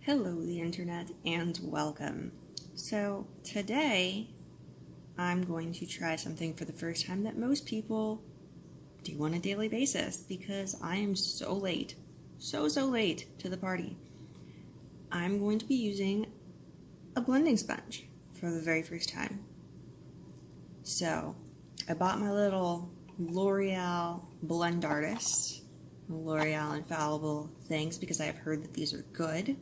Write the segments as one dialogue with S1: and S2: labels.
S1: Hello, the internet, and welcome. So, today I'm going to try something for the first time that most people do on a daily basis because I am so late, so late to the party. I'm going to be using a blending sponge for the very first time. So, I bought my little Loreal Blend Artist, Loreal Infallible things because I have heard that these are good.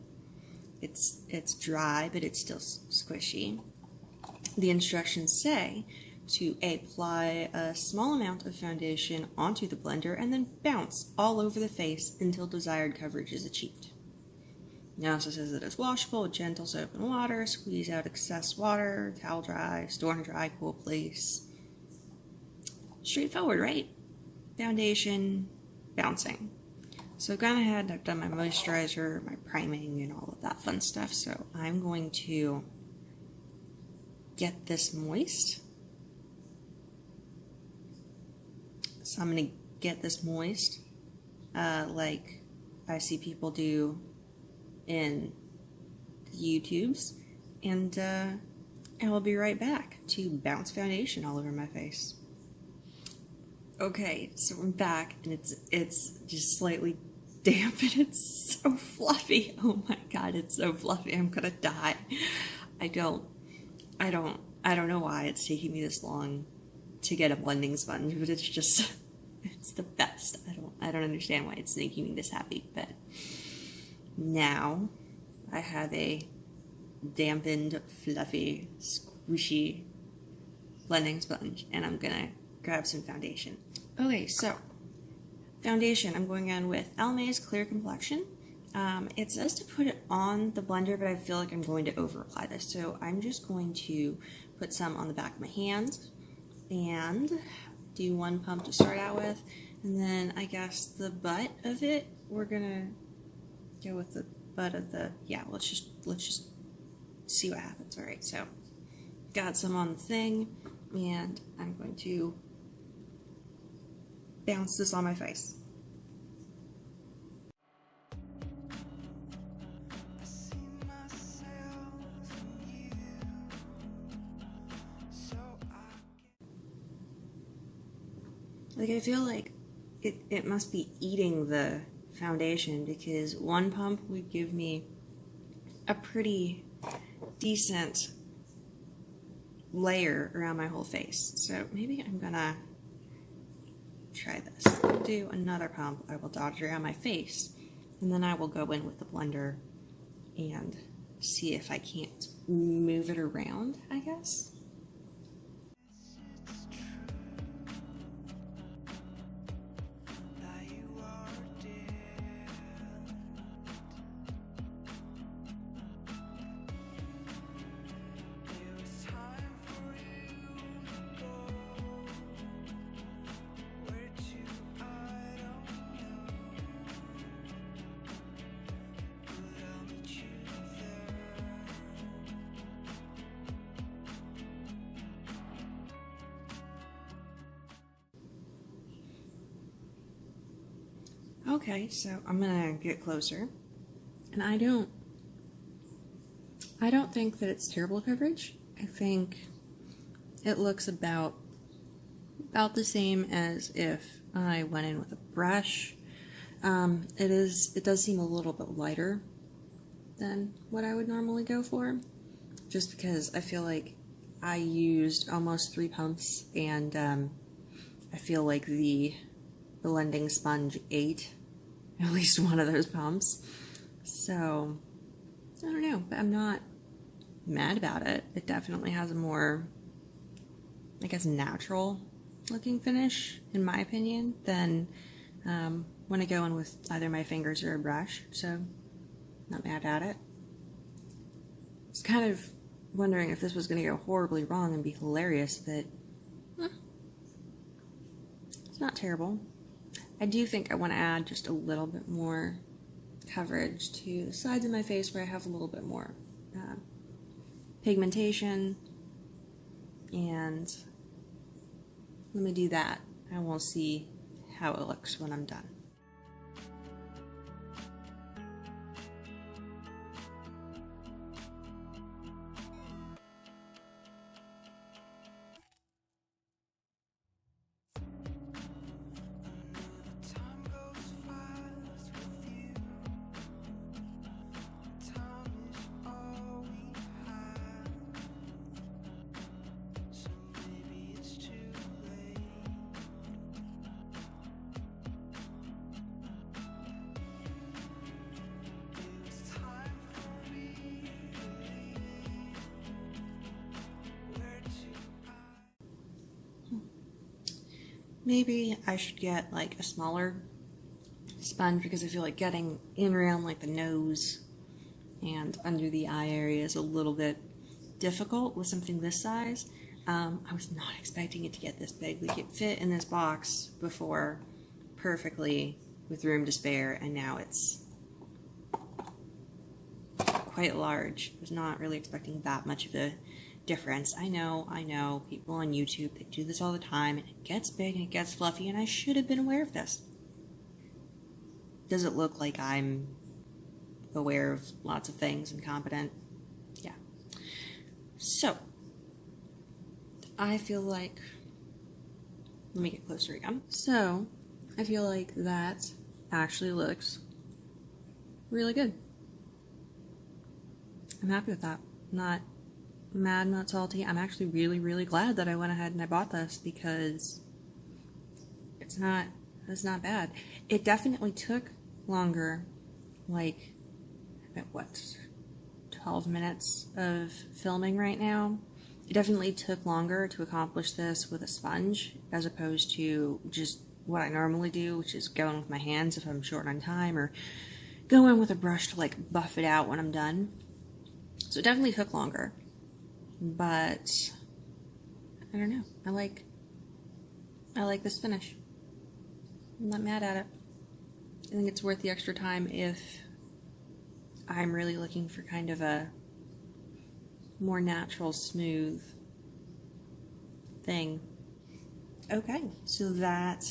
S1: It's dry, but it's still squishy. The instructions say to apply a small amount of foundation onto the blender and then bounce all over the face until desired coverage is achieved. It also says that it's washable with gentle soap and water, squeeze out excess water, towel dry, store in a dry, cool place. Straightforward, right? Foundation, bouncing. So I've gone ahead and I've done my moisturizer, my priming, and all of that fun stuff. So I'm going to get this moist. So I'm going to get this moist like I see people do in YouTubes. And I will be right back to bounce foundation all over my face. Okay, so I'm back, and it's just slightly damp, and it's so fluffy. Oh my god, it's so fluffy. I'm gonna die. I don't know why it's taking me this long to get a blending sponge, but it's the best. I don't understand why it's making me this happy, but now I have a dampened, fluffy, squishy blending sponge, and I'm gonna grab some foundation. Okay, so foundation, I'm going in with Almay's Clear Complexion. It says to put it on the blender, but I feel like I'm going to over apply this. So I'm just going to put some on the back of my hand and do one pump to start out with. And then I guess the butt of it, we're gonna go with the butt of the, yeah, let's just see what happens. All right, so got some on the thing, and I'm going to bounce this on my face. Like, I feel like it must be eating the foundation because one pump would give me a pretty decent layer around my whole face. So maybe I'm gonna try this. I'll do another pump. I will dot it around my face, and then I will go in with the blender and see if I can't move it around, I guess. Okay, so I'm gonna get closer, and I don't think that it's terrible coverage. I think it looks about the same as if I went in with a brush. It does seem a little bit lighter than what I would normally go for, just because I feel like I used almost 3 pumps, and I feel like the blending sponge ate at least one of those pumps. So, I don't know, but I'm not mad about it. It definitely has a more, I guess, natural looking finish, in my opinion, than when I go in with either my fingers or a brush. So, not mad at it. I was kind of wondering if this was going to go horribly wrong and be hilarious, but it's not terrible. I do think I want to add just a little bit more coverage to the sides of my face where I have a little bit more pigmentation, and let me do that and we'll see how it looks when I'm done. maybe I should get like a smaller sponge because I feel like getting in around like the nose and under the eye area is a little bit difficult with something this size. I was not expecting it to get this big. Like, it fit in this box before perfectly with room to spare, and now it's quite large. I was not really expecting that much of a difference. I know, people on YouTube, they do this all the time, and it gets big and it gets fluffy, and I should have been aware of this. Does it look like I'm aware of lots of things and competent? Yeah. So, I feel like, let me get closer again. So, I feel like that actually looks really good. I'm happy with that. I'm not mad, not salty. I'm actually really, really glad that I went ahead and I bought this because it's not bad. It definitely took longer, like, at what, 12 minutes of filming right now. It definitely took longer to accomplish this with a sponge as opposed to just what I normally do, which is go in with my hands if I'm short on time, or go in with a brush to like buff it out when I'm done. So it definitely took longer, but I don't know. I like this finish. I'm not mad at it. I think it's worth the extra time if I'm really looking for kind of a more natural, smooth thing. Okay, so that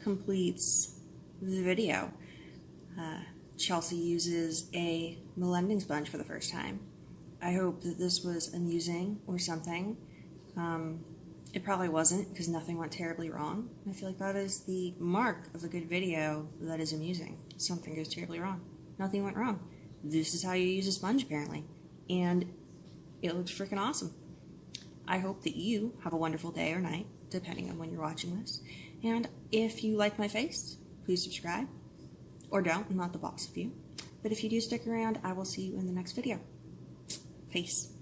S1: completes the video. Chelsea uses a blending sponge for the first time. I hope that this was amusing or something. It probably wasn't, because nothing went terribly wrong. I feel like that is the mark of a good video that is amusing. Something goes terribly wrong. Nothing went wrong. This is how you use a sponge, apparently. And it looks freaking awesome. I hope that you have a wonderful day or night, depending on when you're watching this. And if you like my face, please subscribe. Or don't, I'm not the boss of you. But if you do stick around, I will see you in the next video. Peace.